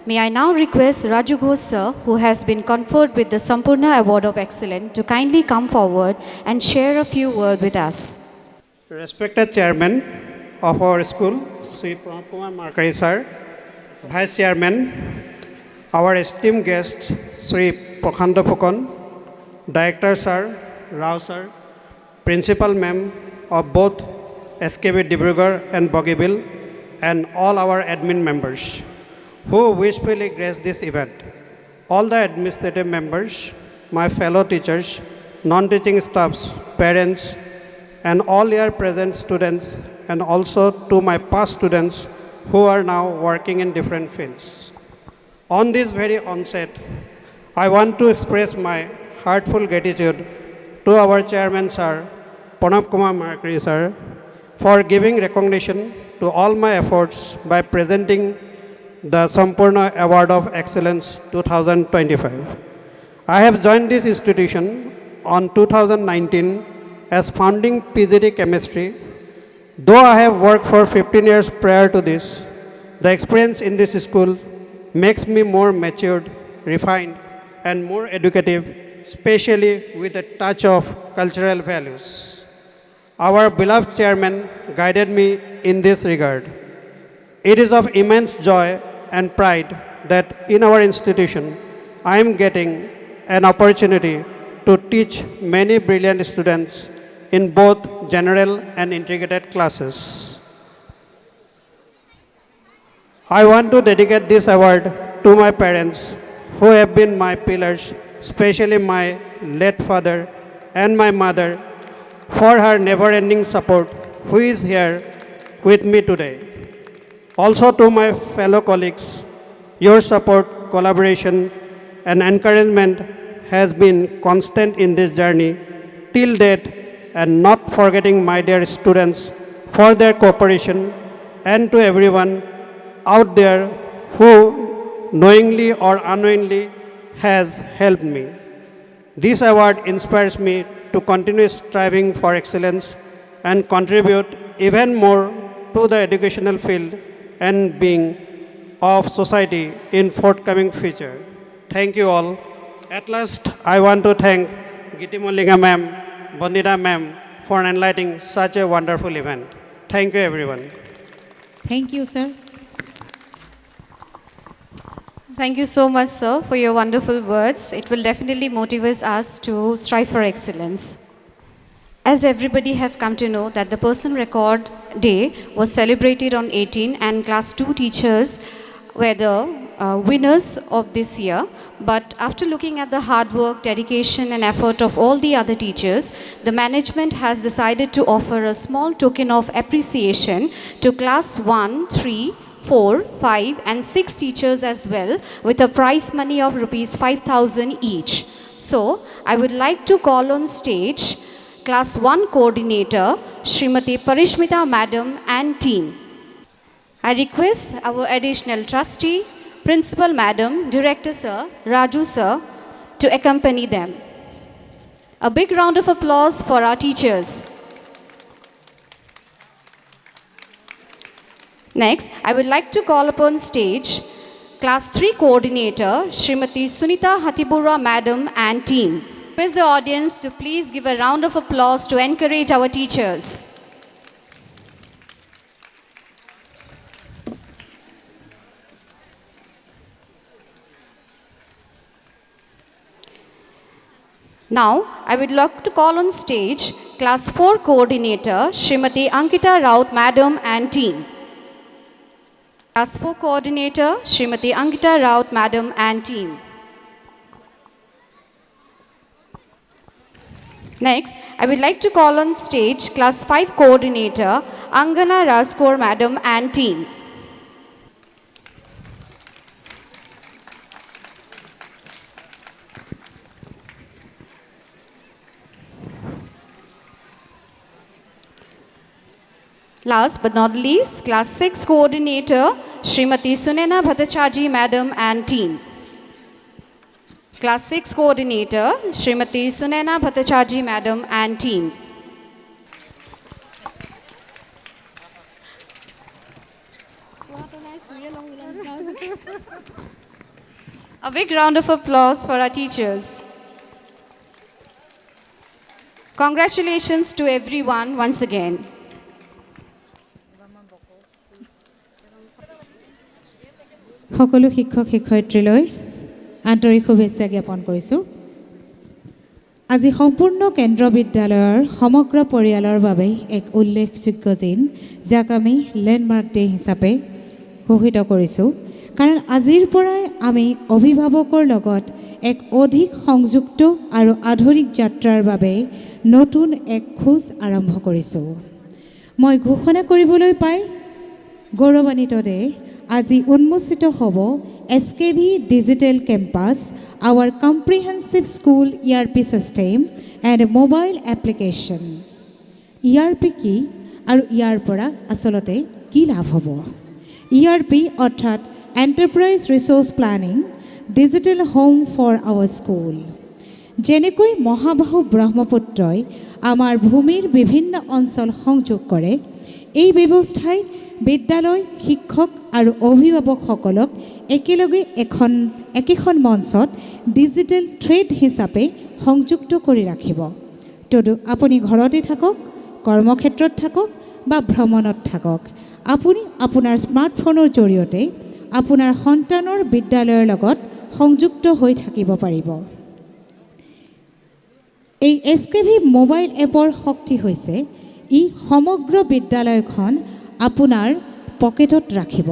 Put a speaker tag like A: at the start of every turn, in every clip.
A: May I now request Raju Ghosh sir, who has been conferred with the Sampurna Award of Excellence, to kindly come forward and share a few words with us.
B: Respected Chairman of our school, Sri Pranab Kumar Markari sir, Vice Chairman, our esteemed guest, Sri Prokhanda Phukon, Director sir, Rao sir, Principal ma'am of both SKB Dibrugarh and Bogibil, and all our admin members who wishfully graced this event. All the administrative members, my fellow teachers, non-teaching staffs, parents, and all here present students, and also to my past students who are now working in different fields. On this very onset, I want to express my heartfelt gratitude to our chairman, sir, Pranab Kumar Markari, sir, for giving recognition to all my efforts by presenting the Sampurna Award of Excellence 2025. I have joined this institution on 2019 as founding PGD Chemistry. Though I have worked for 15 years prior to this, the experience in this school makes me more matured, refined, and more educative, especially with a touch of cultural values. Our beloved chairman guided me in this regard. It is of immense joy and pride that in our institution, I am getting an opportunity to teach many brilliant students in both general and integrated classes. I want to dedicate this award to my parents who have been my pillars, especially my late father and my mother, for her never-ending support, who is here with me today. Also to my fellow colleagues, your support, collaboration, and encouragement has been constant in this journey till date, and not forgetting my dear students for their cooperation, and to everyone out there who knowingly or unknowingly has helped me. This award inspires me to continue striving for excellence and contribute even more to the educational field and being of society in forthcoming future. Thank you all. At last, I want to thank Giti Mollinga ma'am, Bandita ma'am for enlightening such a wonderful event. Thank you everyone.
C: Thank you, sir.
A: Thank you so much, sir, for your wonderful words. It will definitely motivate us to strive for excellence. As everybody have come to know that the Person Record Day was celebrated on 18 and class 2 teachers were the winners of this year. But after looking at the hard work, dedication and effort of all the other teachers, the management has decided to offer a small token of appreciation to class 1, 3, 4, 5 and 6 teachers as well, with a prize money of rupees 5,000 each. So, I would like to call on stage Class 1 Coordinator, Srimati Parishmita Madam and team. I request our additional trustee, Principal Madam, Director Sir, Raju Sir, to accompany them. A big round of applause for our teachers. Next, I would like to call upon stage Class 3 Coordinator, Srimati Sunita Hatibura Madam and team. Request the audience to please give a round of applause to encourage our teachers. Now, I would like to call on stage Class 4 Coordinator, Srimati Ankita Raut Madam and team. Class 4 Coordinator, Srimati Ankita Raut Madam and team. Next, I would like to call on stage Class 5 Coordinator, Angana Raskor Madam and team. Last but not least, Class 6 Coordinator, Srimati Sunena Bhattacharjee Madam and team. Class 6 Coordinator, Srimati Sunena Bhattacharjee Madam and team. What a nice real long A big round of applause for our teachers. Congratulations to everyone once again.
C: সকলো শিক্ষক শিক্ষয়িত্ৰীলৈ আন্তৰিক শুভেচ্ছা জ্ঞাপন কৰিছোঁ। আজি সম্পূৰ্ণ কেন্দ্ৰ বিদ্যালয়ৰ সমগ্ৰ পৰিয়ালৰ বাবে এক উল্লেখযোগ্য দিন, যাক আমি লেণ্ডমাৰ্ক ডে হিচাপে ঘোষিত কৰিছোঁ। কাৰণ আজিৰ পৰাই আমি অভিভাৱকৰ লগত এক অধিক সংযুক্ত আৰু আধুনিক যাত্ৰাৰ বাবে নতুন এক খোজ আৰম্ভ কৰিছোঁ। মই ঘোষণা কৰিবলৈ পাই গৌৰৱান্বিত যে আজি উন্মোচিত হ'ব SKV digital campus, our comprehensive school ERP system and mobile application. ERP কি আৰু ইয়াৰ পৰা আচলতে কি লাভ হ'ব? ERP অৰ্থাৎ enterprise resource planning, digital home for our school. যেনেকৈ মহাবাহু ব্ৰহ্মপুত্ৰই আমাৰ ভূমিৰ বিভিন্ন অঞ্চল সংযোগ কৰে, এই ব্যৱস্থাই বিদ্যালয়, শিক্ষক আৰু অভিভাৱকসকলক একেলগে একেখন মঞ্চত ডিজিটেল থ্ৰেড হিচাপে সংযুক্ত কৰি ৰাখিব। তদু আপুনি ঘৰতে থাকক, কৰ্মক্ষেত্ৰত থাকক বা ভ্ৰমণত থাকক, আপুনি আপোনাৰ স্মাৰ্টফোনৰ জৰিয়তে আপোনাৰ সন্তানৰ বিদ্যালয়ৰ লগত সংযুক্ত হৈ থাকিব পাৰিব। এই SKV মোবাইল এপৰ শক্তি হৈছে ই সমগ্ৰ বিদ্যালয়খন আপোনাৰ পকেটত ৰাখিব।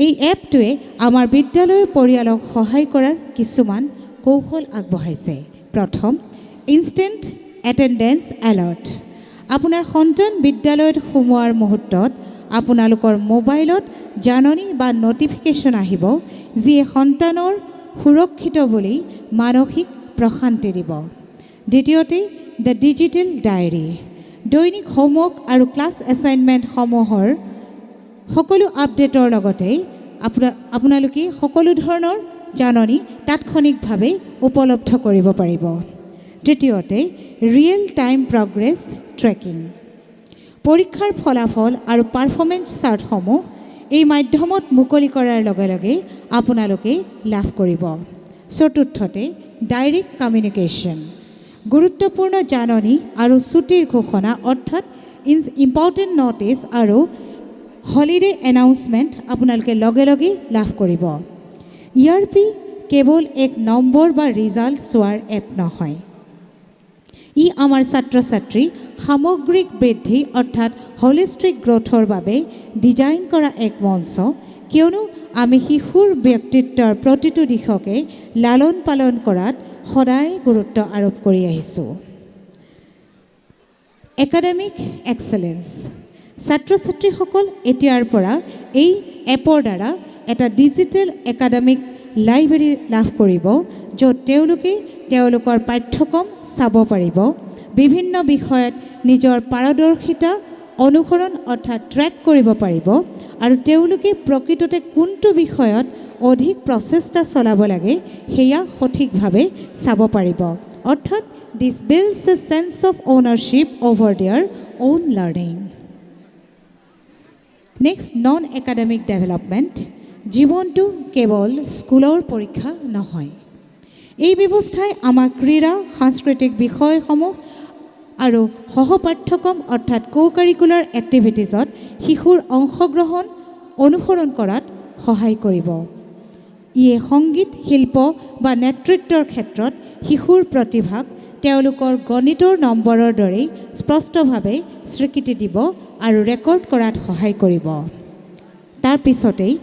C: এই এপটোৱে আমাৰ বিদ্যালয়ৰ পৰিয়ালক সহায় কৰাৰ কিছুমান কৌশল আগবঢ়াইছে। প্ৰথম, ইনষ্টেণ্ট এটেণ্ডেঞ্চ এলাৰ্ট। আপোনাৰ সন্তান বিদ্যালয়ত সোমোৱাৰ মুহূৰ্তত আপোনালোকৰ মোবাইলত জাননী বা ন'টিফিকেশ্যন আহিব, যিয়ে সন্তানৰ সুৰক্ষিত বুলি মানসিক প্ৰশান্তি দিব। দ্বিতীয়তে, দ্য ডিজিটেল ডায়েৰী। দৈনিক হোমৱৰ্ক আৰু ক্লাছ এছাইনমেণ্টসমূহৰ সকলো আপডেটৰ লগতে আপোনালোকে সকলো ধৰণৰ জাননী তাৎক্ষণিকভাৱে উপলব্ধ কৰিব পাৰিব। তৃতীয়তে, ৰিয়েল টাইম প্ৰগ্ৰেছ ট্ৰেকিং। পৰীক্ষাৰ ফলাফল আৰু পাৰফৰ্মেঞ্চ চাৰ্টসমূহ এই মাধ্যমত মুকলি কৰাৰ লগে লগে আপোনালোকে লাভ কৰিব। চতুৰ্থতে, ডাইৰেক্ট কমিউনিকেশ্যন। গুৰুত্বপূৰ্ণ জাননী আৰু ছুটিৰ ঘোষণা অৰ্থাৎ ইম্পৰ্টেণ্ট ন'টিছ আৰু হলিডে এনাউন্সমেণ্ট আপোনালোকে লগে লগে লাভ কৰিব। ERP কেৱল এক নম্বৰ বা ৰিজাল্ট চোৱাৰ এপ নহয়, ই আমাৰ ছাত্ৰ ছাত্ৰী সামগ্ৰিক বৃদ্ধি অৰ্থাৎ হলিষ্টিক গ্ৰথৰ বাবে ডিজাইন কৰা এক মঞ্চ, কিয়নো আমি শিশুৰ ব্যক্তিত্বৰ প্ৰতিটো দিশকে লালন পালন কৰাত সদায় গুৰুত্ব আৰোপ কৰি আহিছোঁ। Academic excellence. ছাত্ৰ ছাত্ৰীসকল এতিয়াৰ পৰা এই এপৰ দ্বাৰা এটা ডিজিটেল একাডেমিক লাইব্ৰেৰী লাভ কৰিব, য'ত তেওঁলোকে তেওঁলোকৰ পাঠ্যক্ৰম চাব পাৰিব, বিভিন্ন বিষয়ত নিজৰ পাৰদৰ্শিতা অনুসৰণ অৰ্থাৎ ট্ৰেক কৰিব পাৰিব আৰু তেওঁলোকে প্ৰকৃততে কোনটো বিষয়ত অধিক প্ৰচেষ্টা চলাব লাগে সেয়া সঠিকভাৱে চাব পাৰিব। অৰ্থাৎ this builds a sense of ownership over their own learning. Next, non academic development. জীৱনটো কেৱল স্কুলৰ পৰীক্ষা নহয়। এই ব্যৱস্থাই আমাক ক্ৰীড়া, সাংস্কৃতিক বিষয়সমূহ আৰু সহপাঠ্যক্ৰম অৰ্থাৎ কো-কাৰিকুলাৰ এক্টিভিটিজত শিশুৰ অংশগ্ৰহণ অনুসৰণ কৰাত সহায় কৰিব। ইয়ে সংগীত, শিল্প বা নেতৃত্বৰ ক্ষেত্ৰত শিশুৰ প্ৰতিভাক তেওঁলোকৰ গণিতৰ নম্বৰৰ দৰেই স্পষ্টভাৱে স্বীকৃতি দিব আৰু ৰেকৰ্ড কৰাত সহায় কৰিব। তাৰ পিছতেই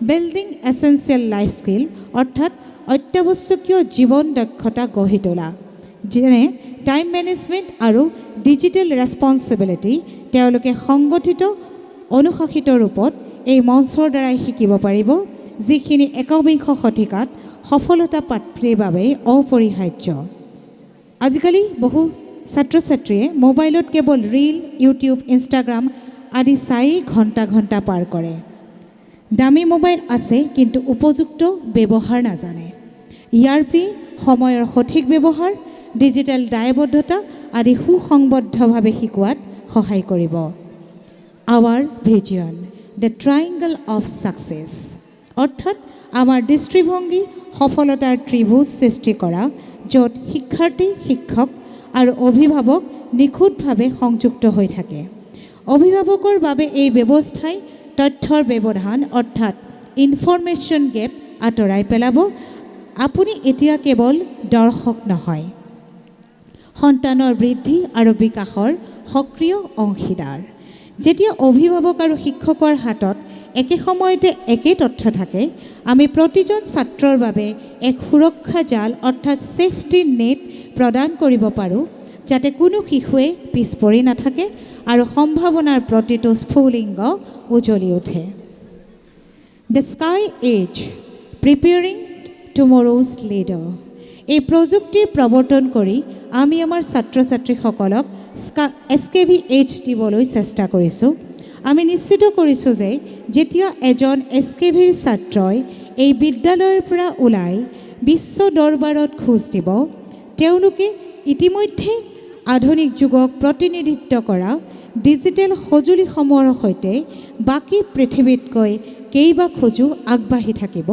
C: বিল্ডিং এছেঞ্চিয়েল লাইফ স্কিল অৰ্থাৎ অত্যাৱশ্যকীয় জীৱন দক্ষতা গঢ়ি তোলা, যেনে টাইম মেনেজমেণ্ট আৰু ডিজিটেল ৰেছপনচিবিলিটি তেওঁলোকে সংগঠিত অনুশাসিত ৰূপত এই মঞ্চৰ দ্বাৰাই শিকিব পাৰিব, যিখিনি একবিংশ শতিকাত সফলতা প্ৰাপ্তিৰ বাবে অপৰিহাৰ্য। আজিকালি বহু ছাত্ৰ ছাত্ৰীয়ে মোবাইলত কেৱল ৰীল, ইউটিউব, ইনষ্টাগ্ৰাম আদি চাই ঘণ্টা ঘণ্টা পাৰ কৰে। দামী মোবাইল আছে কিন্তু উপযুক্ত ব্যৱহাৰ নাজানে। ERP সময়ৰ সঠিক ব্যৱহাৰ, ডিজিটেল দায়বদ্ধতা আদি সুসংবদ্ধভাৱে শিকোৱাত সহায় কৰিব। Our vision, the triangle of success. অৰ্থাৎ আমাৰ দৃষ্টিভংগী সফলতাৰ ত্ৰিভুজ সৃষ্টি কৰা, য'ত শিক্ষাৰ্থী, শিক্ষক আৰু অভিভাৱক নিখুঁতভাৱে সংযুক্ত হৈ থাকে। অভিভাৱকৰ বাবে এই ব্যৱস্থাই তথ্যৰ ব্যৱধান অৰ্থাৎ ইনফৰমেশ্যন গেপ আঁতৰাই পেলাব। আপুনি এতিয়া কেৱল দৰ্শক নহয়, সন্তানৰ বৃদ্ধি আৰু বিকাশৰ সক্ৰিয় অংশীদাৰ। যেতিয়া অভিভাৱক আৰু শিক্ষকৰ হাতত একে সময়তে একে তথ্য থাকে, আমি প্ৰতিজন ছাত্ৰৰ বাবে এক সুৰক্ষা জাল অৰ্থাৎ ছেফটি নেট প্ৰদান কৰিব পাৰোঁ, যাতে কোনো শিশুৱে পিছ পৰি নাথাকে আৰু সম্ভাৱনাৰ প্ৰতিটো স্ফুলিংগ উজ্বলি উঠে। The sky is preparing tomorrow's leader. এই প্ৰযুক্তিৰ প্ৰৱৰ্তন কৰি আমি আমাৰ ছাত্ৰ ছাত্ৰীসকলক SKVH দিবলৈ চেষ্টা কৰিছোঁ। আমি নিশ্চিত কৰিছোঁ যে যেতিয়া এজন SKVৰ ছাত্ৰই এই বিদ্যালয়ৰ পৰা ওলাই বিশ্ব দৰবাৰত খোজ দিব, তেওঁলোকে ইতিমধ্যে আধুনিক যুগক প্ৰতিনিধিত্ব কৰা ডিজিটেল সঁজুলিসমূহৰ সৈতে বাকী পৃথিৱীতকৈ কেইবা খোজো আগবাঢ়ি থাকিব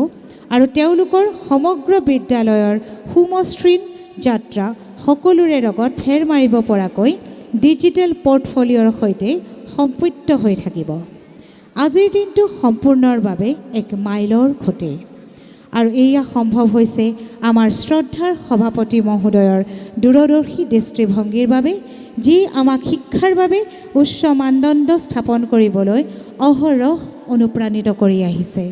C: আৰু তেওঁলোকৰ সমগ্ৰ বিদ্যালয়ৰ সুমসৃণ যাত্ৰা সকলোৰে লগত ফেৰ মাৰিব পৰাকৈ ডিজিটেল পৰ্টফলিঅ'ৰ সৈতে সম্পৃক্ত হৈ থাকিব। আজিৰ দিনটো সম্পূৰ্ণৰ বাবে এক মাইলৰ খুঁটি আৰু এয়া সম্ভৱ হৈছে আমাৰ শ্ৰদ্ধাৰ সভাপতি মহোদয়ৰ দূৰদৰ্শী দৃষ্টিভংগীৰ বাবে, যি আমাক শিক্ষাৰ বাবে উচ্চ মানদণ্ড স্থাপন কৰিবলৈ অহৰহ অনুপ্ৰাণিত কৰি আহিছে।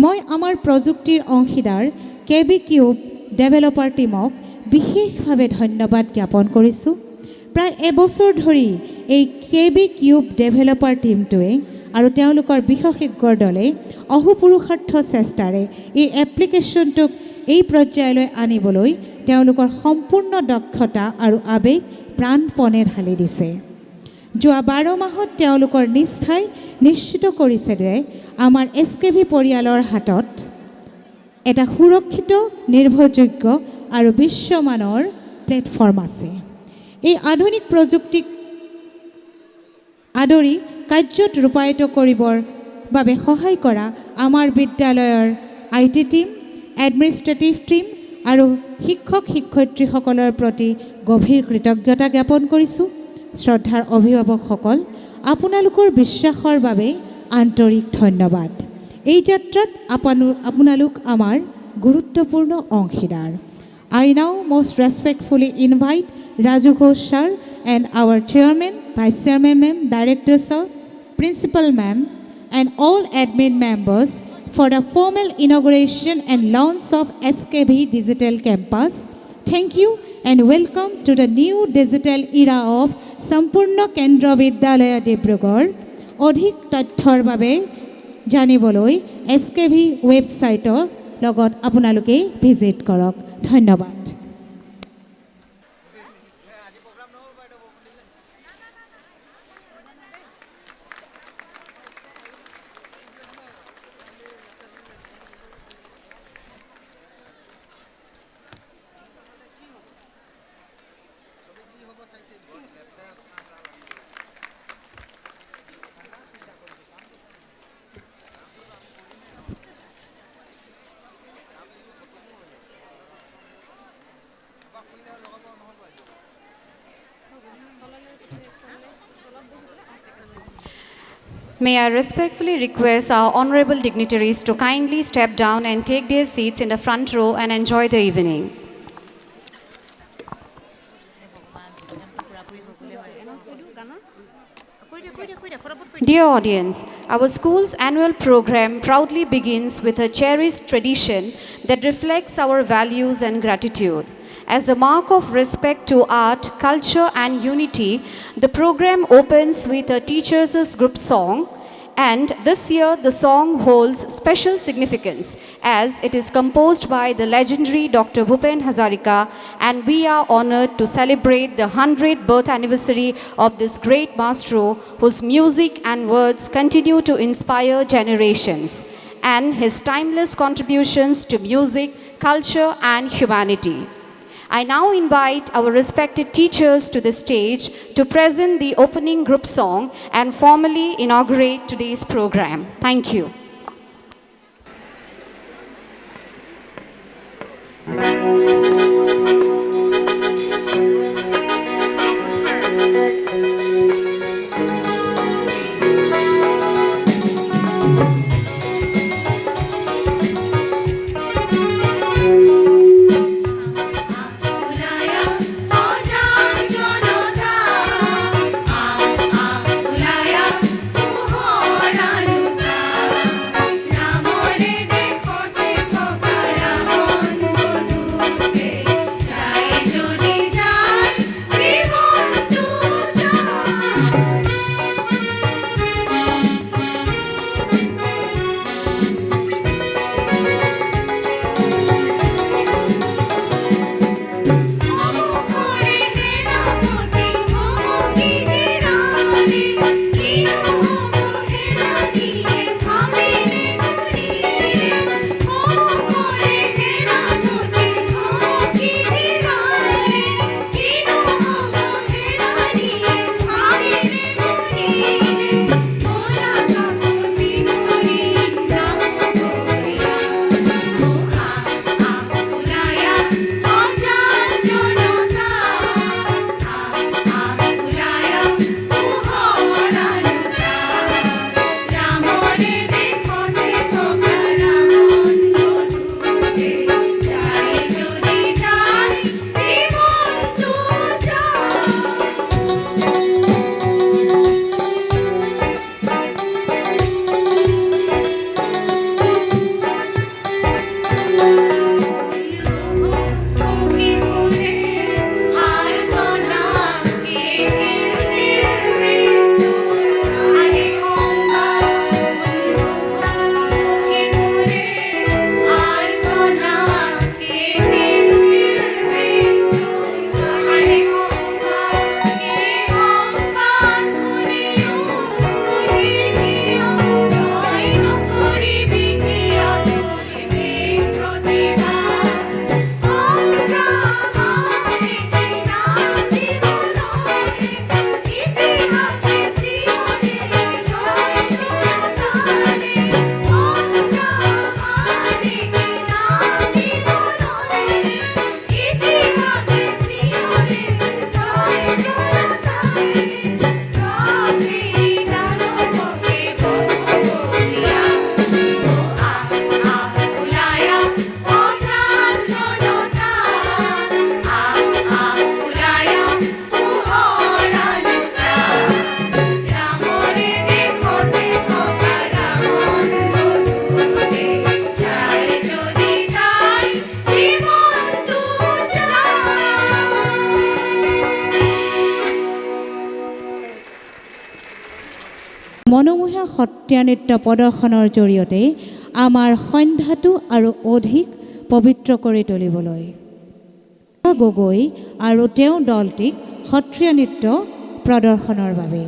C: মই আমাৰ প্ৰযুক্তিৰ অংশীদাৰ KB কিউব ডেভেলপাৰ টীমক বিশেষভাৱে ধন্যবাদ জ্ঞাপন কৰিছোঁ। প্ৰায় এবছৰ ধৰি এই KB কিউব ডেভেলপাৰ টীমটোৱে আৰু তেওঁলোকৰ বিশেষজ্ঞৰ দলে অহোপুৰুষাৰ্থ চেষ্টাৰে এই এপ্লিকেশ্যনটোক এই পৰ্যায়লৈ আনিবলৈ তেওঁলোকৰ সম্পূৰ্ণ দক্ষতা আৰু আৱেগ প্ৰাণপণে ঢালি দিছে। যোৱা 12 মাহত তেওঁলোকৰ নিষ্ঠাই নিশ্চিত কৰিছে যে আমাৰ SKV পৰিয়ালৰ হাতত এটা সুৰক্ষিত, নিৰ্ভৰযোগ্য আৰু বিশ্বমানৰ প্লেটফৰ্ম আছে। এই আধুনিক প্ৰযুক্তিক আদৰি কাৰ্যত ৰূপায়িত কৰিবৰ বাবে সহায় কৰা আমাৰ বিদ্যালয়ৰ IT টীম, এডমিনিষ্ট্ৰেটিভ টীম আৰু শিক্ষক শিক্ষয়িত্ৰীসকলৰ প্ৰতি গভীৰ কৃতজ্ঞতা জ্ঞাপন কৰিছোঁ। শ্ৰদ্ধাৰ অভিভাৱকসকল, আপোনালোকৰ বিশ্বাসৰ বাবে আন্তৰিক ধন্যবাদ। এই যাত্ৰাত আপোনালোক আমাৰ গুৰুত্বপূৰ্ণ অংশীদাৰ। I now most respectfully invite Raju Ghosh sir and our chairman, vice chairman ma'am, director sir, principal ma'am and all admin members for the formal inauguration and launch of SKV Digital Campus. Thank you and welcome to the new digital era of Sampurna Kendra Vidyalaya Dibrugarh. অধিক তথ্যৰ বাবে জানিবলৈ SKV ৱেবছাইটৰ লগত আপোনালোকে visit কৰক। ধন্যবাদ।
A: May I respectfully request our honorable dignitaries to kindly step down and take their seats in the front row and enjoy the evening. Dear audience, our school's annual program proudly begins with a cherished tradition that reflects our values and gratitude. As a mark of respect to art, culture and unity, the program opens with a teachers' group song, and this year the song holds special significance as it is composed by the legendary Dr. Bhupen Hazarika, and we are honored to celebrate the 100th birth anniversary of this great maestro whose music and words continue to inspire generations, and his timeless contributions to music, culture and humanity. I now invite our respected teachers to the stage to present the opening group song and formally inaugurate today's program. Thank you.
C: মনোমোহা সত্ৰীয়া নৃত্য প্ৰদৰ্শনৰ জৰিয়তে আমাৰ সন্ধ্যাটো আৰু অধিক পবিত্ৰ কৰি তুলিবলৈ গগৈ আৰু তেওঁৰ দলটিক সত্ৰীয়া নৃত্য প্ৰদৰ্শনৰ বাবে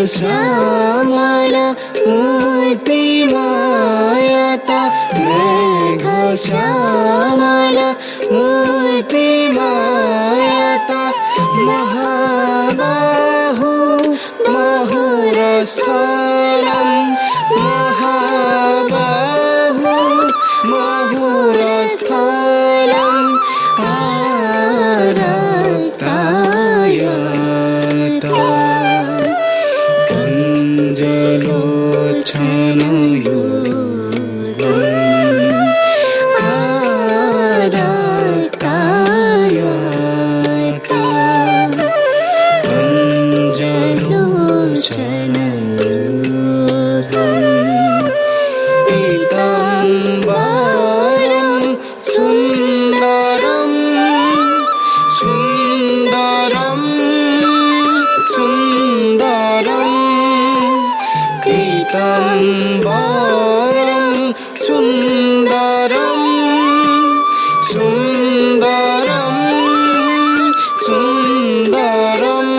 D: শ্যামল মূর্তিমায়তা মেঘ শ্যামল মূর্তিমায়তা মহাবাহু মহুরস্থলম মহাবাহু মহুরস্থলম আরাক্তায়তা কঞ্জলোচনয়োগম আরাক্তায়তা কঞ্জলোচনয়োগম পীতাম্বরম সুন্দরম সুন্দরম সুন্দরম পীতাম্বরম সুন্দরম সুন্দরম সুন্দরম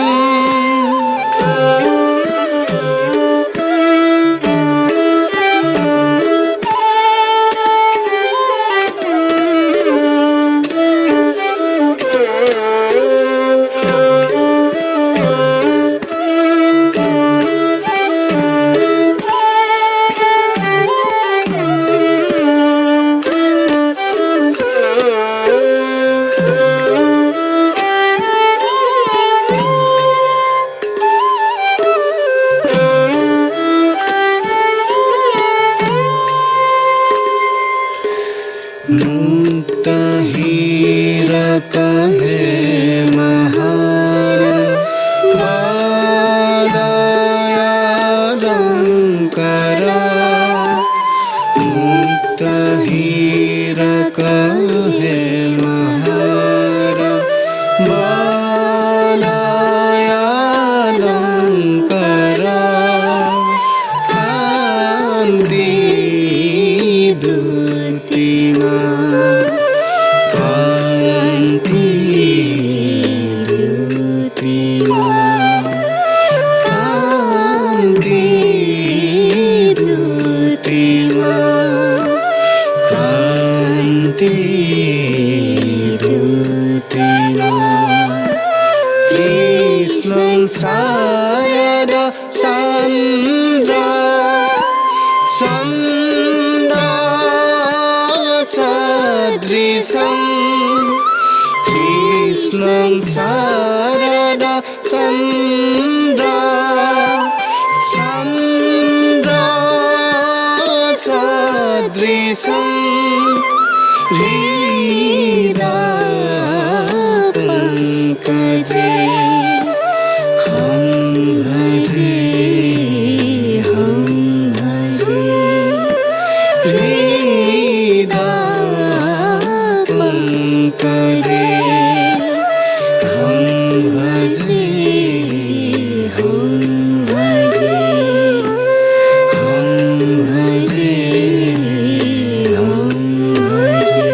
D: मुक्तहीरक हे महार पादायालंकर मुक्तहीरक हे महार बालायालंकर कान्ति दुतिमा कान्ति दुतिमा कान्ति दुतिमा कान्ति दुतिमा कृष्णं शारद चन्द्र सदृशं कृष्णं शारद चन्द्र सदृशं हृदा पङ्कजे हम भजे हृदा पंकजे हम भजे हम भजे हम भजे हम भजे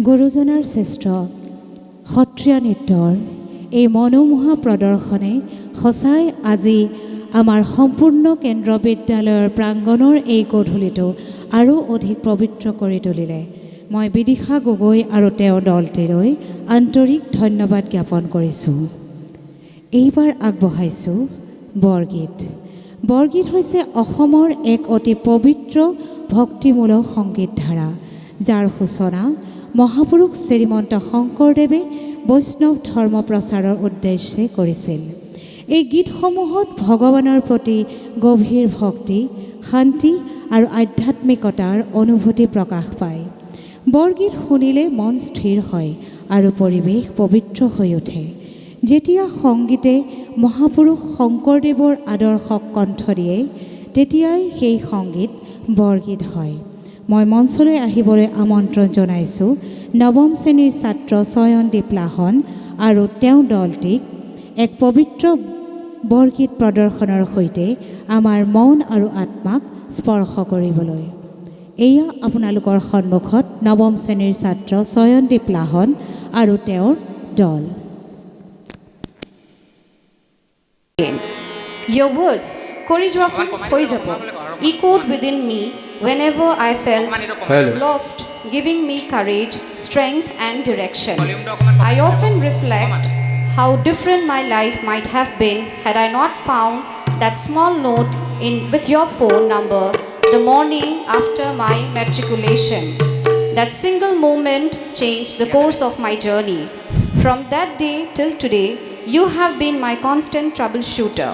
C: গুৰুজনাৰ শ্ৰেষ্ঠ সত্ৰীয়া নৃত্যৰ এই মনোমোহা প্ৰদৰ্শনে সঁচাই আজি আমাৰ সম্পূৰ্ণ কেন্দ্ৰ বিদ্যালয়ৰ প্ৰাংগণৰ এই গধূলিটো আৰু অধিক পবিত্ৰ কৰি তুলিলে। মই বিদিশা গগৈ আৰু তেওঁৰ দলটিলৈ আন্তৰিক ধন্যবাদ জ্ঞাপন কৰিছোঁ। এইবাৰ আগবঢ়াইছোঁ বৰগীত। বৰগীত হৈছে অসমৰ এক অতি পবিত্ৰ ভক্তিমূলক সংগীত ধাৰা, যাৰ সূচনা মহাপুৰুষ শ্ৰীমন্ত শংকৰদেৱে বৈষ্ণৱ ধৰ্ম প্ৰচাৰৰ উদ্দেশ্যে কৰিছিল। এই গীতসমূহত ভগৱানৰ প্ৰতি গভীৰ ভক্তি, শান্তি আৰু আধ্যাত্মিকতাৰ অনুভূতি প্ৰকাশ পায়। বৰগীত শুনিলে মন স্থিৰ হয় আৰু পৰিৱেশ পবিত্ৰ হৈ উঠে। যেতিয়া সংগীতে মহাপুৰুষ শংকৰদেৱৰ আদৰ্শক কণ্ঠ দিয়ে, তেতিয়াই সেই সংগীত বৰগীত হয়। মই মঞ্চলৈ আহিবলৈ আমন্ত্ৰণ জনাইছোঁ নৱম শ্ৰেণীৰ ছাত্ৰ চয়নদীপ লাহন আৰু তেওঁৰ দলটিক এক পবিত্ৰ বৰগীত প্ৰদৰ্শনৰ সৈতে আমাৰ মন আৰু আত্মাক স্পৰ্শ কৰিবলৈ। এয়া আপোনালোকৰ সন্মুখত নৱম শ্ৰেণীৰ ছাত্ৰ চয়নদীপ লাহন আৰু তেওঁৰ দল।
A: Your words, courageously হৈ যাব, echoed within me whenever I felt lost, giving me courage, strength and direction. I often reflect how different my life might have been had I not found that small note with your phone number the morning after my matriculation. That single moment changed the course of my journey. From that day till today, you have been my constant troubleshooter.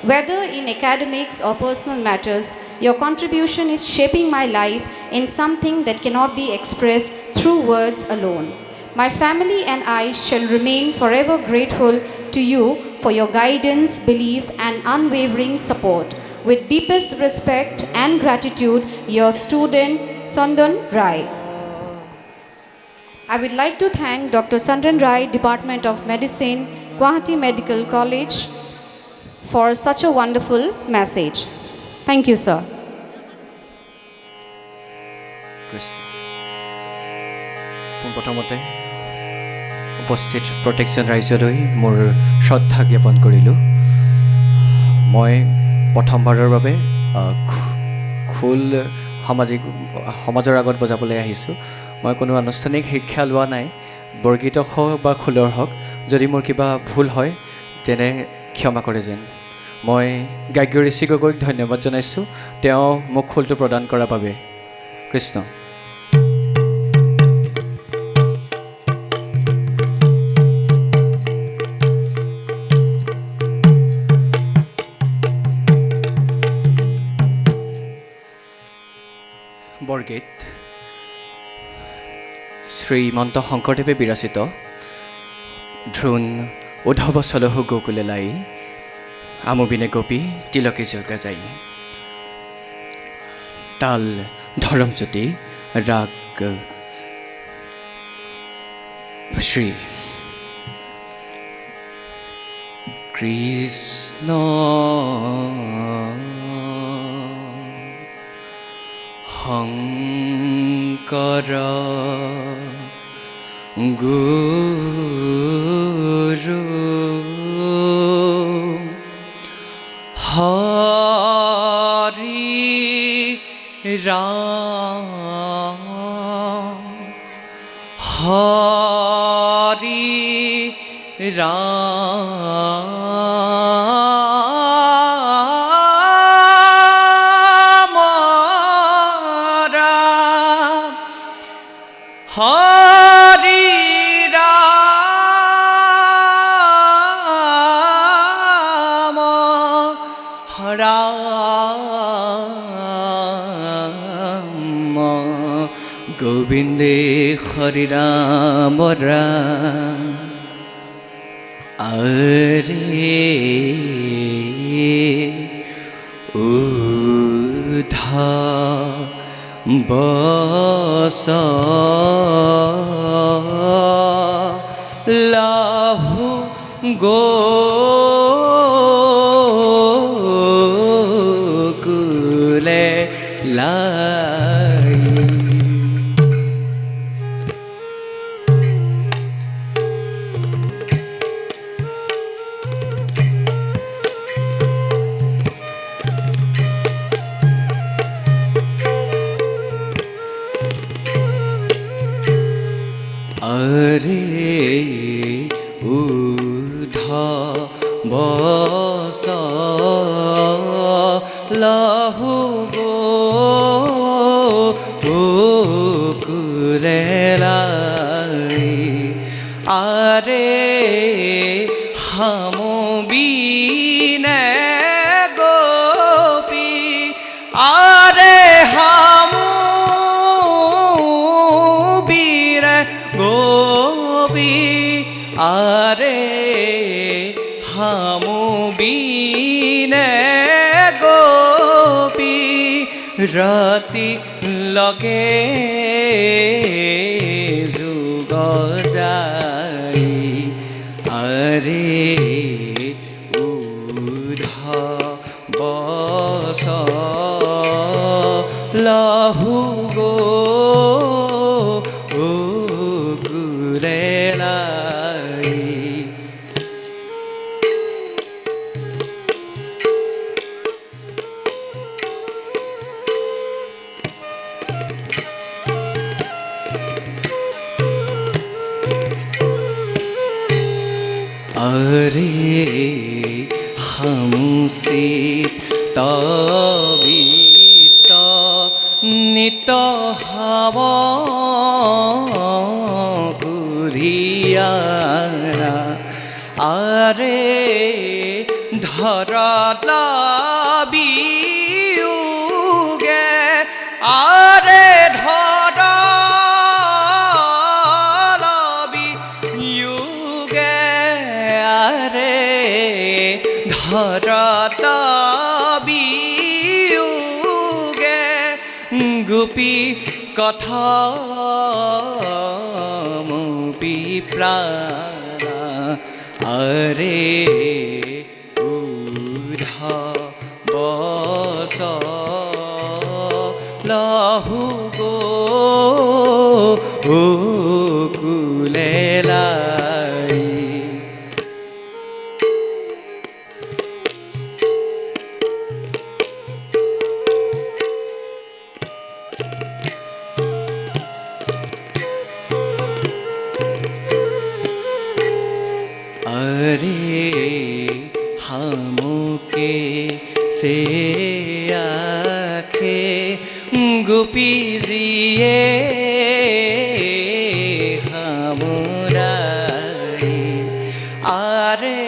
A: Whether in academics or personal matters, your contribution is shaping my life in something that cannot be expressed through words alone. My family and I shall remain forever grateful to you for your guidance, belief, and unwavering support. With deepest respect and gratitude, your student, Sandan Rai. I would like to thank Dr. Sandan Rai, Department of Medicine, Guwahati Medical College, for such a wonderful message. Thank you, sir.
E: পোনপ্ৰথমতে উপস্থিত প্ৰত্যেকজন ৰাইজলৈ মোৰ শ্ৰদ্ধা জ্ঞাপন কৰিলোঁ। মই প্ৰথমবাৰৰ বাবে খোল সমাজৰ আগত বজাবলৈ আহিছোঁ। মই কোনো আনুষ্ঠানিক শিক্ষা লোৱা নাই, বৰগীত হওক বা খোলৰ হওক। যদি মোৰ কিবা ভুল হয় তেনে ক্ষমা কৰে যেন। মই গায়ক ঋষি গগৈক ধন্যবাদ জনাইছোঁ তেওঁ মোক খোলটো প্ৰদান কৰাৰ বাবে। কৃষ্ণ। বৰগীত শ্ৰীমন্ত শংকৰদেৱে বিৰচিত। ধ্ৰুন উদ্ধৱ চলহু গোকুলে লাই, আমুবিনে গোপী তিলকে জলকা যাই। তাল ধৰমজ্যোতি, ৰাগ শ্ৰী কৃষ্ণ শংকৰ গুৰু হৰি ৰাম হৰি ৰাম হৰি ৰাম ৰাম গোবিন্দে হৰি ৰাম ৰাম। আৰে উধা বস লাহু গোকুলে লাই। আরে উধা বস লাহু গোকুলে লাই। আরে হামু বিনে গোপী, আরে হামু বীরে গোপী, আরে হামু বিনে গোপী ৰাতি লগে যুগ যাই। আরে উধা বস লাহু গোকুলে লাই। আরে হামুসি তবিত নিত হাব কুরিয়া আরে ধরত বিয়োগে আরে ধর বিয়োগে আরে ধরত বিয়োগে গোপী কথা প্রাণা আরে উধ বস লহু গো কুলে লাই अरे हमके से आखे गोपी जिए हमराई अरे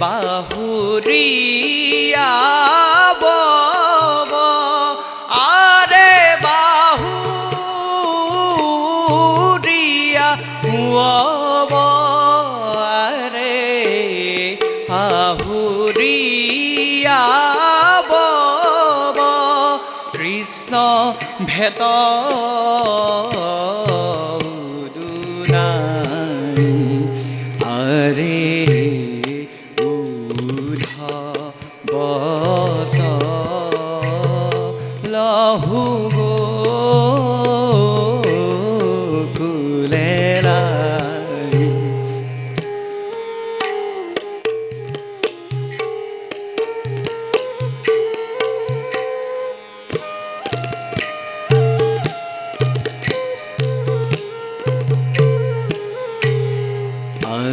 E: बाहुरिया बो अरे बाहुरिया वो আহুরিয়া বব কৃষ্ণ ভেট দুনাই আরে উধ বস লহু গো কুলে লাই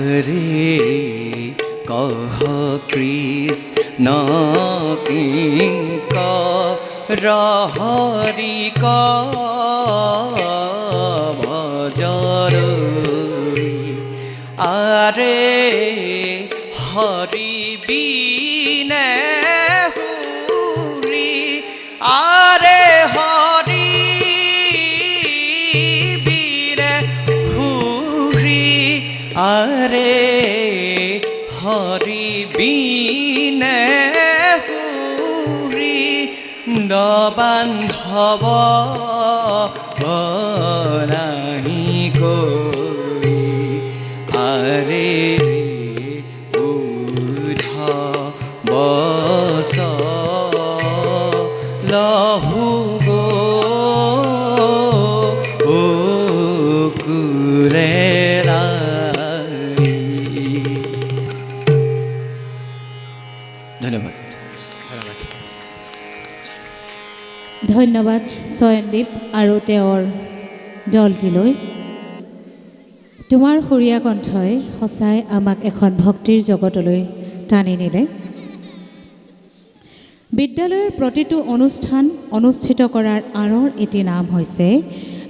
E: আরে কহ কৃষ্ণ কিঙ্করহরি ভজর আরে হরি বিনে হুরি আরে হরি বিনে হুরি আরে হরি বিনে হুরি দবান্ধব নাহি কই আরে উধ বস লহু গো কুলে ধন্যবাদ
C: ধন্যবাদ চয়নদীপ আৰু তেওঁৰ দলটিলৈ তোমাৰ সুৰীয়া কণ্ঠই সঁচাই আমাক এখন ভক্তিৰ জগতলৈ টানি নিলে বিদ্যালয়ৰ প্ৰতিটো অনুষ্ঠান অনুষ্ঠিত কৰাৰ আঁৰৰ এটি নাম হৈছে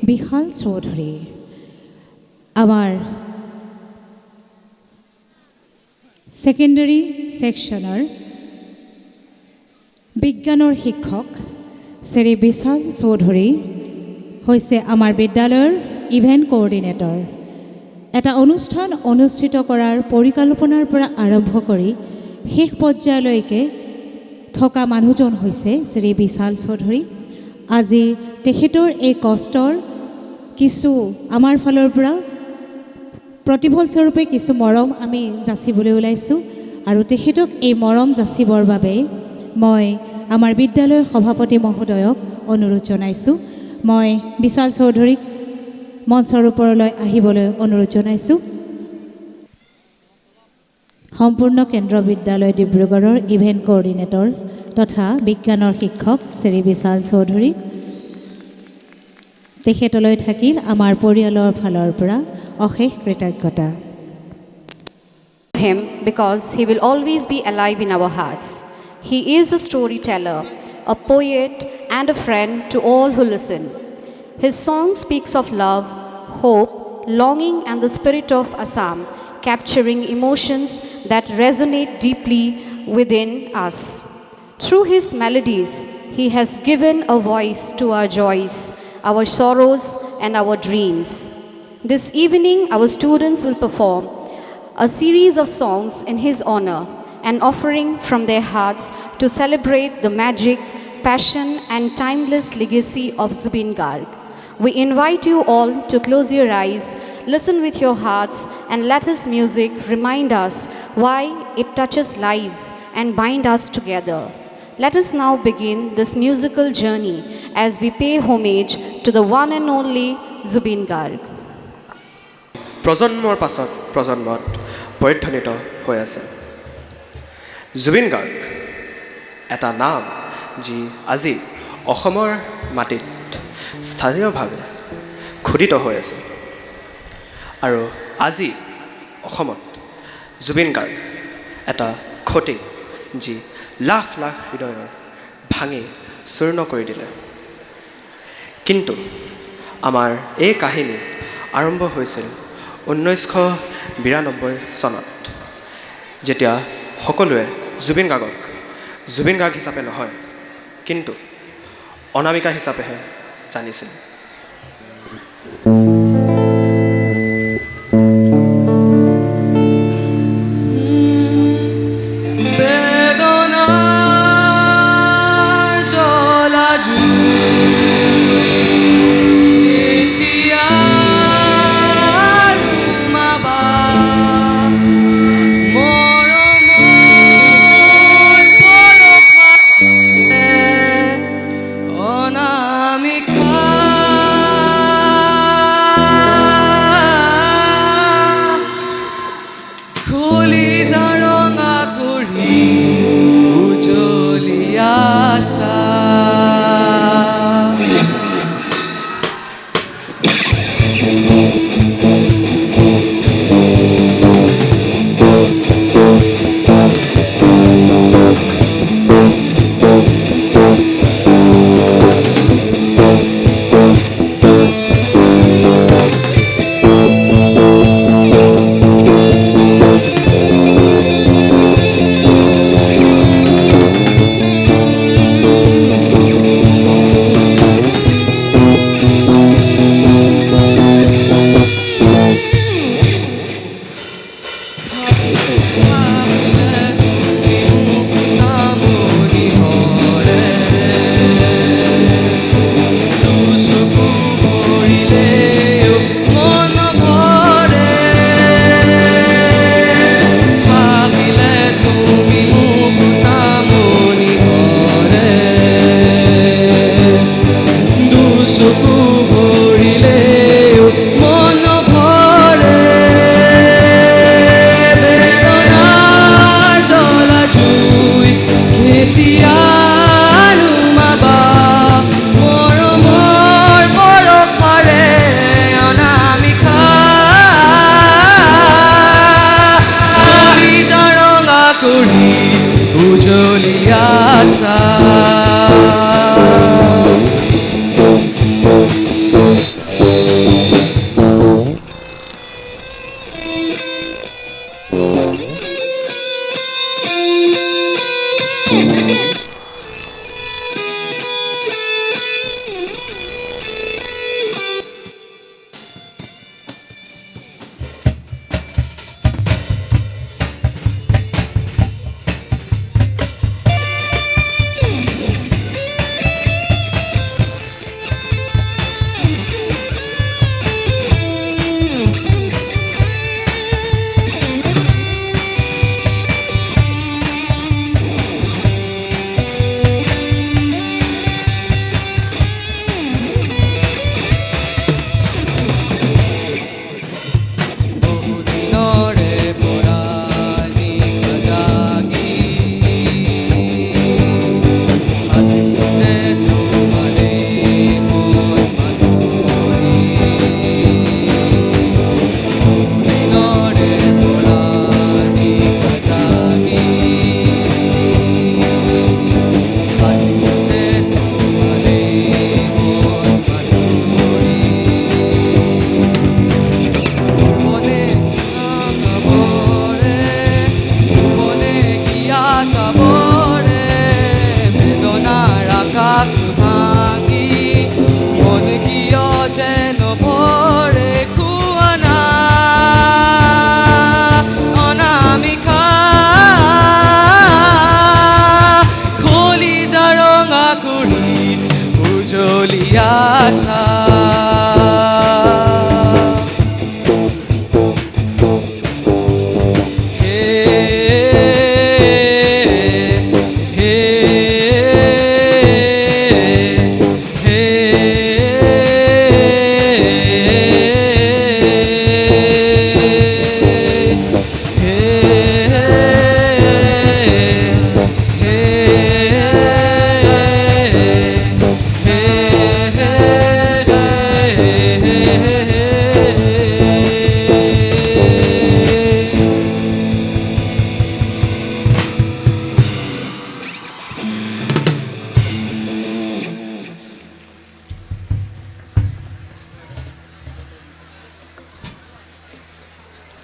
C: বিশাল চৌধুৰী আমাৰ সেকেন্ডাৰী সেকশনৰ বিজ্ঞানৰ শিক্ষক শ্ৰী বিশাল চৌধুৰী হৈছে আমাৰ বিদ্যালয়ৰ ইভেণ্ট কোঅৰ্ডিনেটৰ এটা অনুষ্ঠান অনুষ্ঠিত কৰাৰ পৰিকল্পনাৰ পৰা আৰম্ভ কৰি শেষ পৰ্যায়লৈকে থকা মানুহজন হৈছে শ্ৰী বিশাল চৌধুৰী আজি তেখেতৰ এই কষ্টৰ কিছু আমাৰ ফালৰ পৰা প্ৰতিফলস্বৰূপে কিছু মৰম আমি যাচিবলৈ ওলাইছোঁ আৰু তেখেতক এই মৰম যাচিবৰ বাবে মই আমাৰ বিদ্যালয়ৰ সভাপতি মহোদয়ক অনুৰোধ জনাইছোঁ মই বিশাল চৌধুৰীক মঞ্চৰ ওপৰলৈ আহিবলৈ অনুৰোধ জনাইছোঁ সম্পূৰ্ণ কেন্দ্ৰ বিদ্যালয় ডিব্ৰুগড়ৰ ইভেণ্ট কোঅৰ্ডিনেটৰ তথা বিজ্ঞানৰ শিক্ষক শ্ৰী বিশাল চৌধুৰী তেখেতলৈ থাকিল আমাৰ পৰিয়ালৰ ফালৰ পৰা অশেষ কৃতজ্ঞতা
A: him because he will always be alive in our hearts. He is a storyteller, a poet, and a friend to all who listen. His song speaks of love, hope, longing, and the spirit of Assam capturing emotions that resonate deeply within us. Through his melodies, he has given a voice to our joys, our sorrows, and our dreams. This evening, our students will perform a series of songs in his honor, an offering from their hearts to celebrate the magic, passion, and timeless legacy of Zubeen Garg. We invite you all to close your eyes, listen with your hearts, and let his music remind us why it touches lives and bind us together. Let us now begin this musical journey as we pay homage to the one and only Zubeen Garg.
F: প্ৰজন্মৰ পাছত প্ৰজন্মত পৰিধ্বনিত হৈ আছে জুবিন গাৰ্গ এটা নাম যি আজি অসমৰ মাটিত স্থানীয়ভাৱে খোদিত হৈ আছে আৰু আজি অসমত জুবিন গাৰ্গ এটা ক্ষতি যি লাখ লাখ হৃদয়ৰ ভাঙি চূৰ্ণ কৰি দিলে কিন্তু আমাৰ এই কাহিনী আৰম্ভ হৈছিল 1992 চনত যেতিয়া সকলোৱে জুবিন গাৰ্গ হিচাপে নহয় কিন্তু অনামিকা হিচাপেহে জানিছিল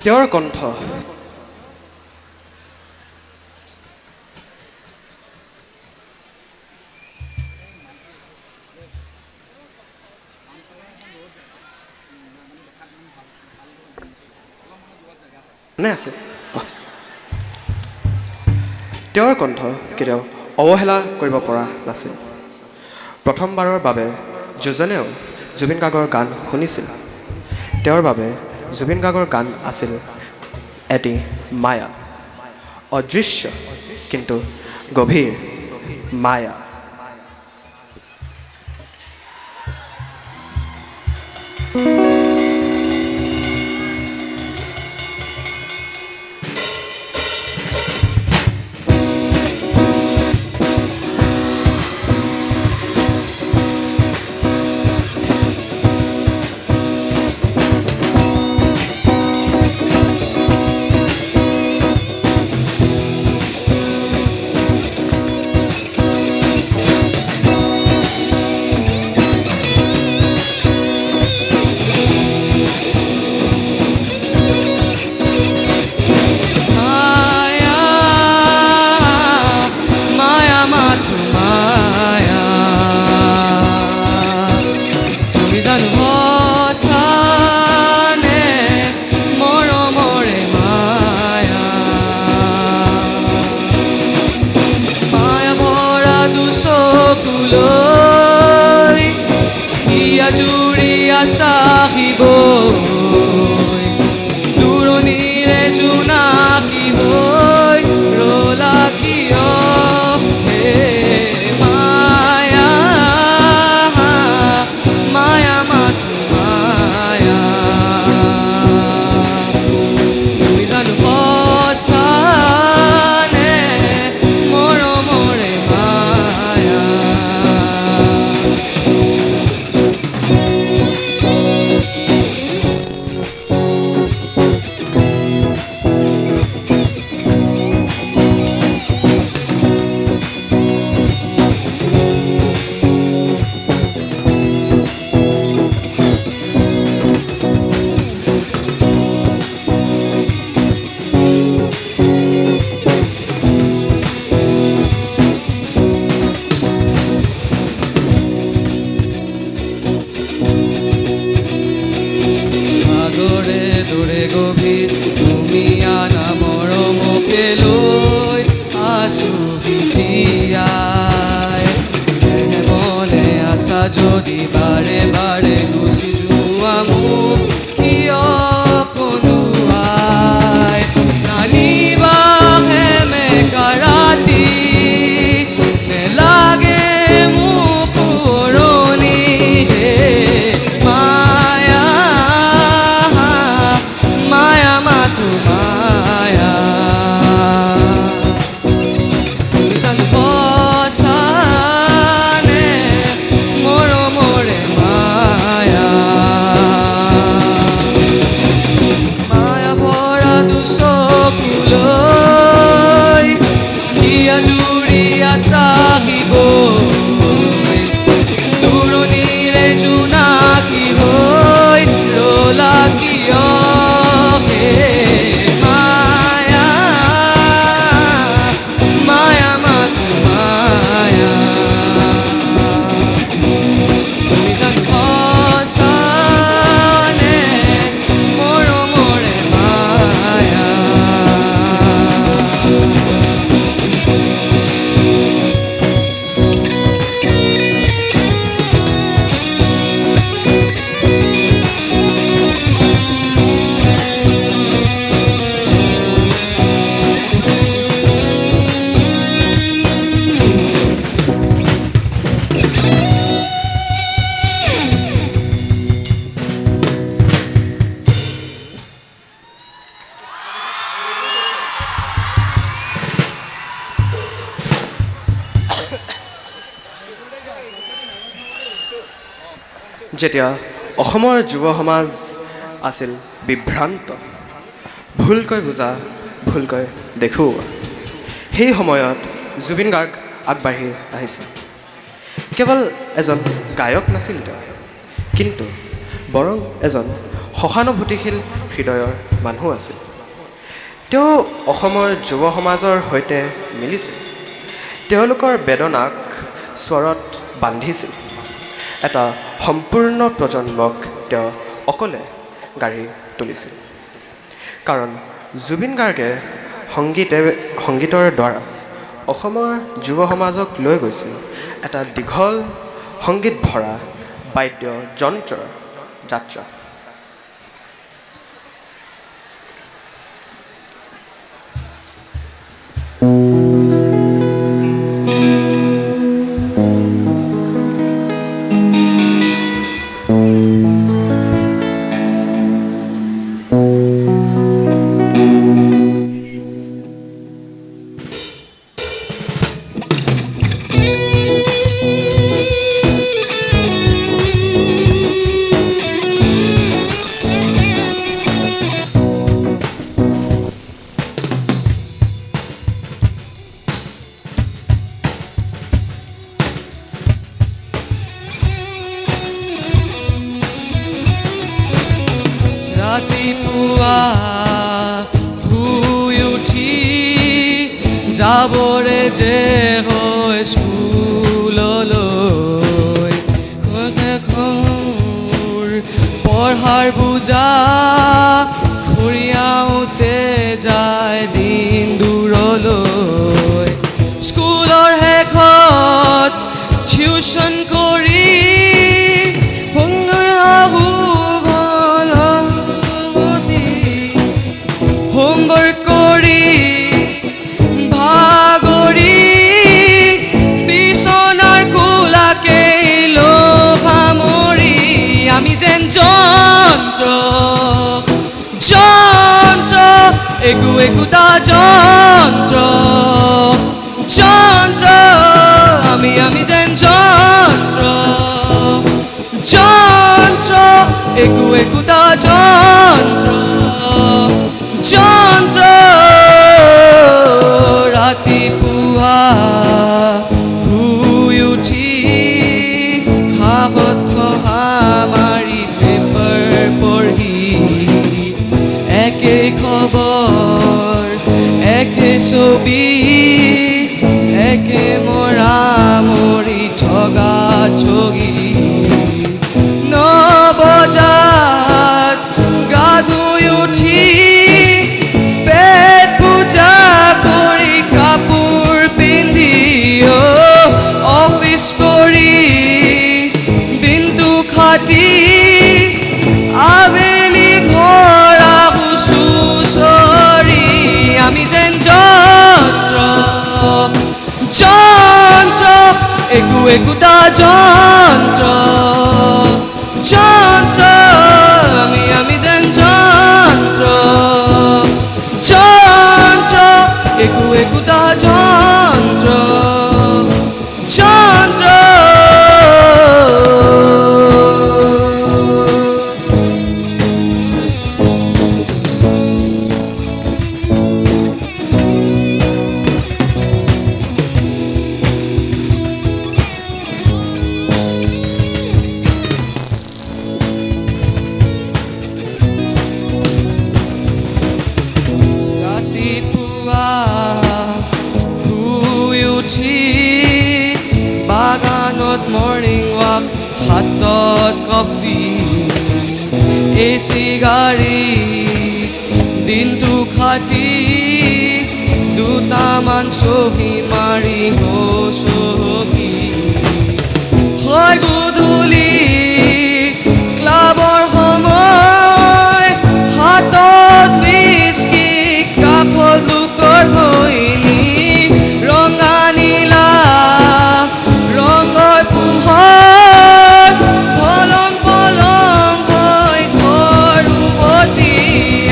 F: তেওঁৰ কণ্ঠ আছে তেওঁৰ কণ্ঠ কেতিয়াও অৱহেলা কৰিব পৰা নাছিল। প্ৰথমবাৰৰ বাবে যোজনেও জুবিন গাৰ্গৰ গান শুনিছিল। তেওঁৰ বাবে জুবিন গাৰ্গৰ গান আছিল এটি মায়া, অদৃশ্য কিন্তু গভীৰ মায়া।
D: সাহিব দূৰণিৰে জোনাকী হৈ ৰলা কিয় হে মায়া মায়া মাথো মায়া তুমি জানো সঁচানে মৰমৰে মায়া দূৰে গভীৰ তুমি আনা মৰমকে লৈ আছো জীয়াই মনে আছা যদি বাৰে বাৰে গুচি যোৱা মোক কিয় কোনোৱাই নানিবা হেমে কাৰাতি নেলাগে মোক উৰণি হে মায়া মাথো মায়া তুমি জানো সঁচানে মৰমৰে মায়া মায়া ভৰা দুচকুলৈ হিয়া জুৰি আছাহিব দূৰণিৰে জোনাকী হৈ ৰলা কিয় যেতিয়া অসমৰ যুৱ সমাজ আছিল বিভ্ৰান্ত, ভুলকৈ বুজা, ভুলকৈ দেখুওৱা, সেই সময়ত জুবিন গাৰ্গ আগবাঢ়ি আহিছিল। কেৱল এজন গায়ক নাছিল তেওঁ, কিন্তু বৰং এজন সহানুভূতিশীল
F: হৃদয়ৰ মানুহ আছিল। তেওঁ অসমৰ যুৱ সমাজৰ সৈতে মিলিছিল। তেওঁলোকৰ বেদনাক স্বৰত বান্ধিছিল। এটা সম্পূৰ্ণ প্ৰজন্মক তেওঁ অকলে গাঢ়ি তুলিছিল। কাৰণ জুবিন গাৰ্গে সংগীতৰ দ্বাৰা অসমৰ যুৱ সমাজক লৈ গৈছিল এটা দীঘল সংগীত ভৰা বাদ্য যন্ত্ৰৰ যাত্ৰা।
G: ৰাতিপুৱা শুই উঠি যাবৰে যে হয় স্কুললৈ, পঢ়াৰ বুজা ঘূৰিয়াওঁতে যায় দিন দূৰলৈ। স্কুলৰ শেষত টিউচন কৰি হোমৱৰ্ক কৰি ভাগৰি বিচনাৰ কোলাকে সামৰি আমি যেন যন্ত্ৰ যন্ত্ৰ একো একোটা যন্ত্ৰ যন্ত্ৰ আমি যেন যন্ত্ৰ যন্ত্ৰ একো একোটা যন্ত্ৰ যন্ত্ৰ। ৰাতিপুৱা শুই উঠি হাঁহত খহা মাৰি পেপাৰ পঢ়ি একে খবৰ একে ছবি একে মৰা মৰি ঠগা ঠগি। 9 বজাত গা ধুই উঠি পেট পূজা কৰি কাপোৰ পিন্ধি অফিচ কৰি দিনটো খাটি আবেলি ঘৰ আহো চুচৰি আমি যেন যন্ত্ৰ যন্ত্ৰ একো একোটা যন্ত্ৰ যন্ত্ৰ আমি যেন যন্ত্ৰ যন্ত্ৰ একো একোটা যন্ত্ৰ যন্ত্ৰ। ৰাতিপুৱা শুই উঠি বাগানত মৰ্ণিং ৱাক, হাতত কফি, এচি গাড়ী দিনটো খাটি দুটামান চহী মাৰি চহী হয় গধূলি ক্লাবৰ সময় হাতত হুইস্কি কাষত লোকৰ ঘৈণী ৰঙা নীলা ৰঙৰ পোহৰ পলম পলম হৈ ঘৰ উভতি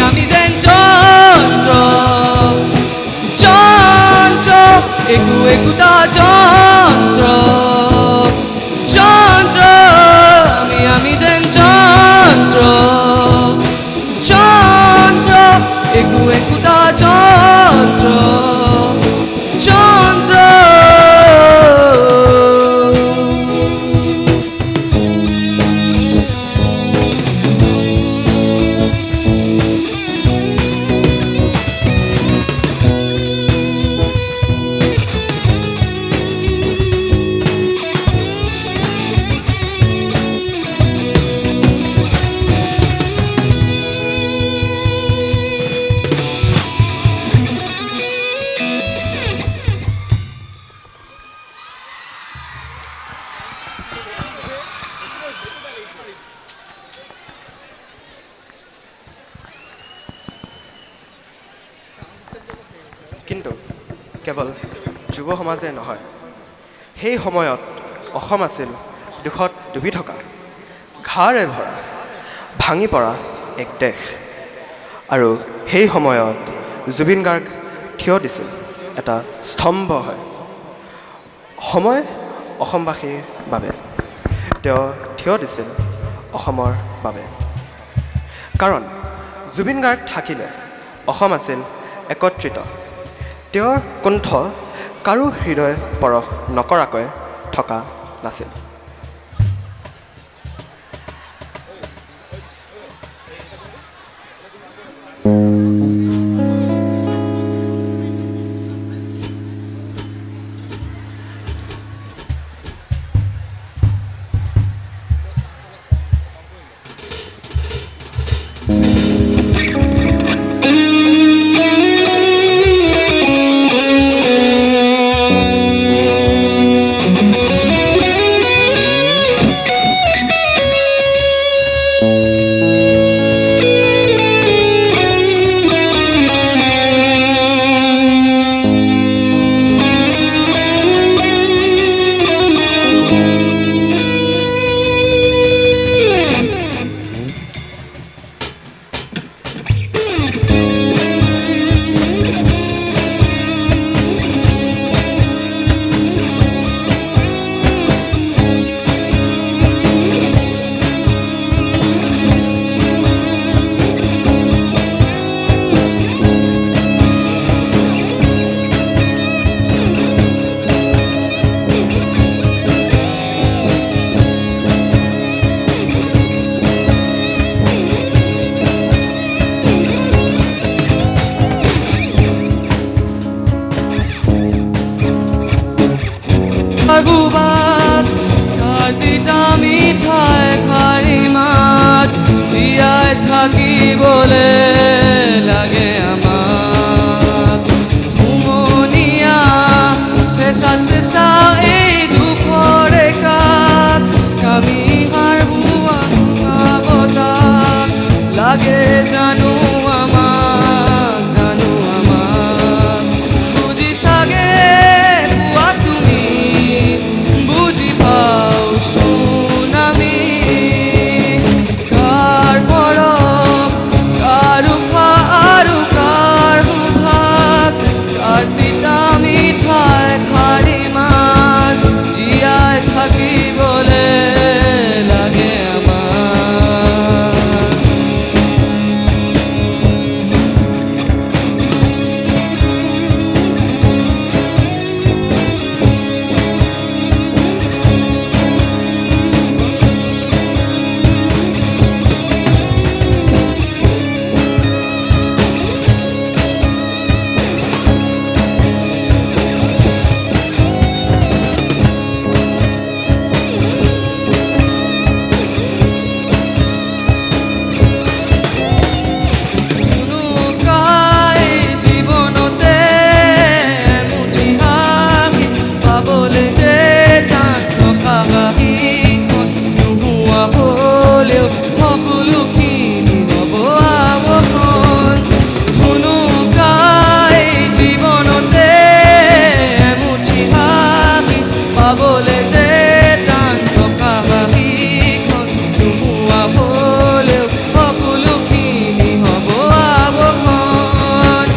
G: আমি যেন যন্ত্ৰ যন্ত্ৰ একো একোটা যন্ত্ৰ যন্ত্ৰ আমি যেন যন্ত্ৰ যন্ত্ৰ একো একোটা যন্ত্ৰ যন্ত্ৰ।
F: কিন্তু কেৱল যুৱ সমাজে নহয়, সেই সময়ত অসম আছিল দুখত ডুবি থকা, ঘাঁৰে ভৰা, ভাঙি পৰা এক দেশ। আৰু সেই সময়ত জুবিন গাৰ্গ থিয় দিছিল এটা স্তম্ভ হয়। সময় অসমবাসীৰ বাবে, তেওঁ থিয় দিছিল অসমৰ বাবে। কাৰণ জুবিন গাৰ্গ থাকিলে অসম আছিল একত্ৰিত। তেওঁৰ কণ্ঠ কাৰো হৃদয় পৰশ নকৰাকৈ থকা নাছিল।
G: গুবাত কাৰ্তিতা মিঠাই খাৰি মাত জীয়াই থাকিবলে লাগে আমাক। সুমনীয়া চেঁচা চেঁচা এই দুখৰে কাক কামি হাৰ বোৱা বতাহ লাগে জানো আমাক, জানো আমাক। বুজি চাগে পোৱা তুমি, বুজি পাওঁচোন আমি। কাৰ পৰশ, কাৰ উশাহ আৰু কাৰ সুভাষ, কাৰ তিতা মিঠাই খাৰি মাত জীয়াই থাকিবলে লাগে আমাক। কোনোকাই জীৱনতে মুঠি হাঁহি পাবলৈ যে তাত থকা হাঁহিখন নোহোৱা হ'লেও সকলোখিনি হ'ব আৱসন। কোনোকাই জীৱনতে মুঠি হাঁহি পাবলৈ যে তাত থকা হাঁহিখন নোহোৱা হ'লেও সকলোখিনি হ'ব আৱসন।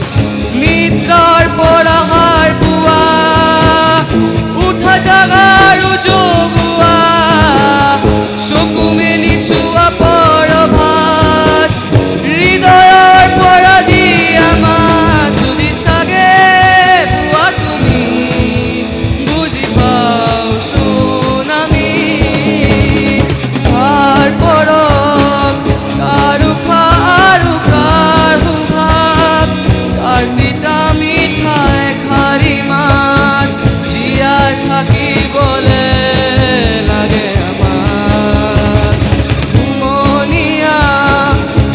G: নিদ্ৰাৰ পৰা সাৰ পোৱা, উঠা জাগাৰো জগোৱা, চকু মেলি চোৱা পৰভাত হৃদয়ৰ পৰা দিয়া মাত। বুজি চাগে পোৱা তুমি, বুজি পাওঁচোন আমি। কাৰ পৰশ, কাৰ উশাহ আৰু কাৰ সুভাষ, কাৰ তিতা মিঠাই খাৰি মাত জীয়াই থাকিবলে লাগে আমাক। সুমনীয়া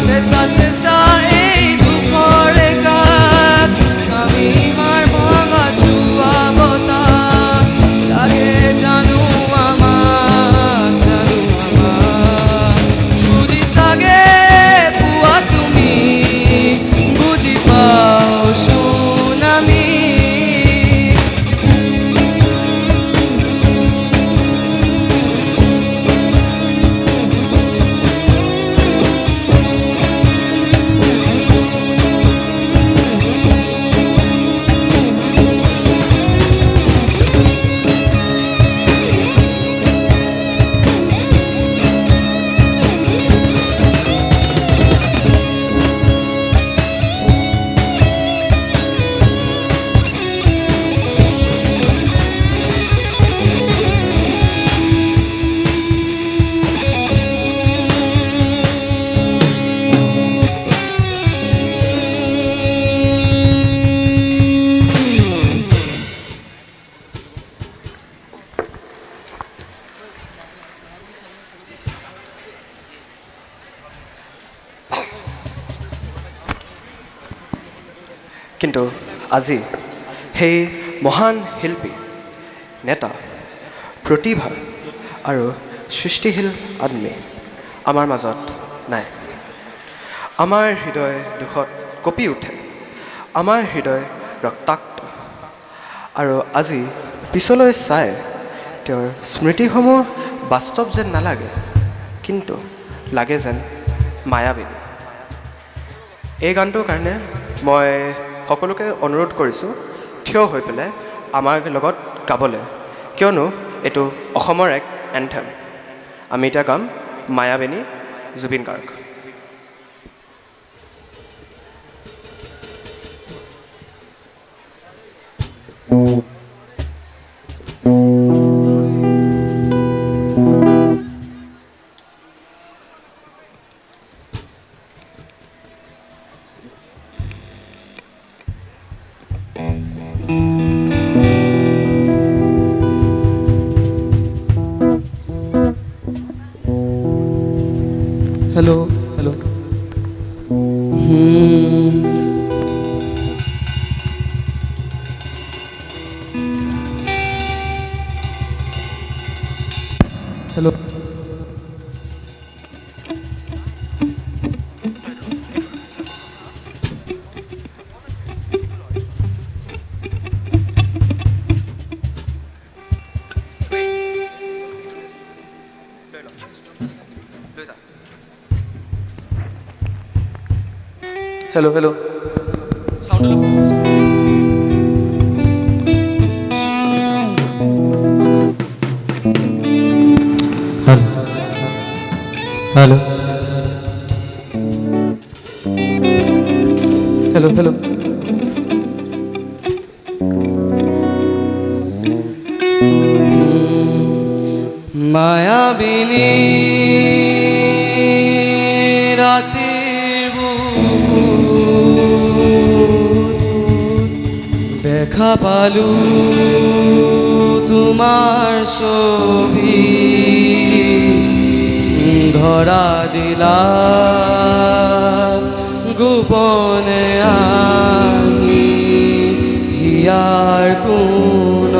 G: চেঁচা চেঁচা এই দুখৰে কাক কামি হাৰ ভঙা জোৱা বতাহ লাগে জানো আমাক, জানো আমাক। বুজি চাগে পোৱা তুমি, বুজি পাওঁচোন
F: কিন্তু আজি সেই মহান শিল্পী নেতা প্ৰতিভা আৰু সৃষ্টিশীল আদমি আমাৰ মাজত নাই। আমাৰ হৃদয় দুখত কঁপি উঠে, আমাৰ হৃদয় ৰক্তাক্ত। আৰু আজি পিছলৈ চাই তেওঁৰ স্মৃতিসমূহ বাস্তৱ যেন নালাগে, কিন্তু লাগে যেন মায়াবিনী। এই গানটোৰ কাৰণে মই সকলোকে অনুৰোধ কৰিছোঁ থিয় হৈ পেলাই আমাৰ লগত গাবলৈ, কিয়নো এইটো অসমৰ এক এন্থেম। আমি এতিয়া গাম Mayabini, Zubeen Garg.
G: Hello' hello' hello' hello' hello' sound অলপ
E: হেল্ল'
G: হেল্ল' হেল্ল' মায়াবিনী রাতের দেখা পালু তোমার ছবি ধরা দিলা গোপনে আহি হিয়ার কোন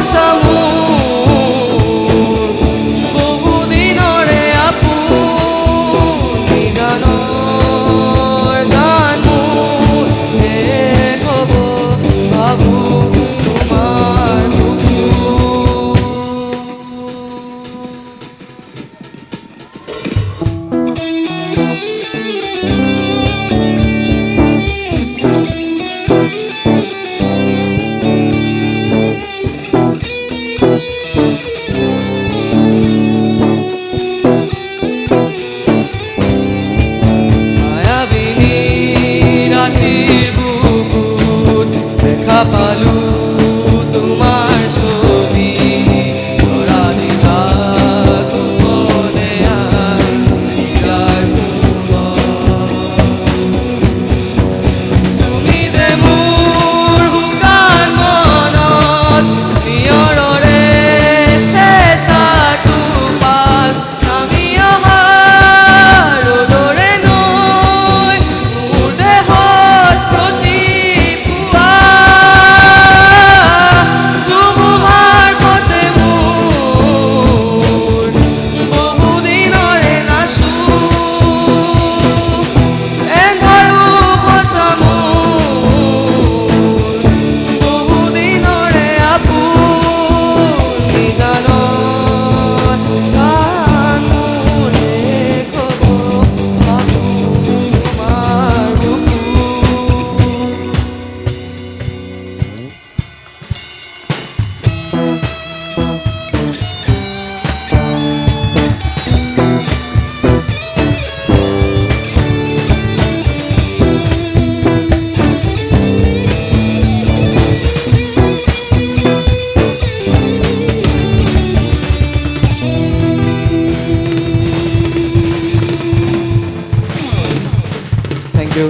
G: সঁচা মোৰ বহুদিনৰে আপুনি জানৰ গান মোৰ শেষ হ'ব ভাবো তোমাৰ বুকুত। মায়াবিনী ৰাতিৰ বুকুত দেখা পালো তোমাৰ ছবি ধৰা দিলা গোপনে আইনাৰ কোণত। তুমি যে মোৰ শুকান মনত নিয়ৰৰে চেঁচা টোপাল নামি অহা ৰ'দৰে নৈ মোৰ দেহত প্ৰতিপুৱা ধুমুহাৰ সতে মোৰ বহুদিনৰে নাচো এন্ধাৰো সঁচা মোৰ বহুদিনৰে আপুনি জানৰ গান মোৰ শেষ হ'ব ভাবো তোমাৰ বুকুত। Thank you.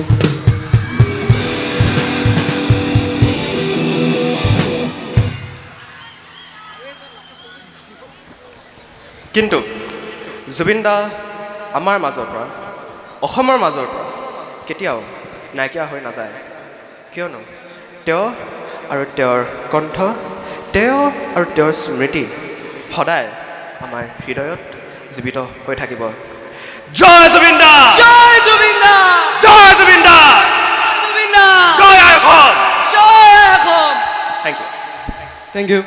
F: কিন্তু জুবিন দা আমাৰ মাজৰ পৰা অসমৰ মাজৰ পৰা কেতিয়াও নাইকিয়া হৈ নাযায়, কিয়নো তেওঁ আৰু তেওঁৰ কণ্ঠ, তেওঁ আৰু তেওঁৰ স্মৃতি সদায় আমাৰ হৃদয়ত জীৱিত হৈ থাকিব। জয় জুবিন দা!
G: জয় জুবিন দা!
F: জয় জুবিন দা!
G: জুবিন দা!
F: জয় অসম!
G: জয় Assam!
F: Thank you.
G: Thank you.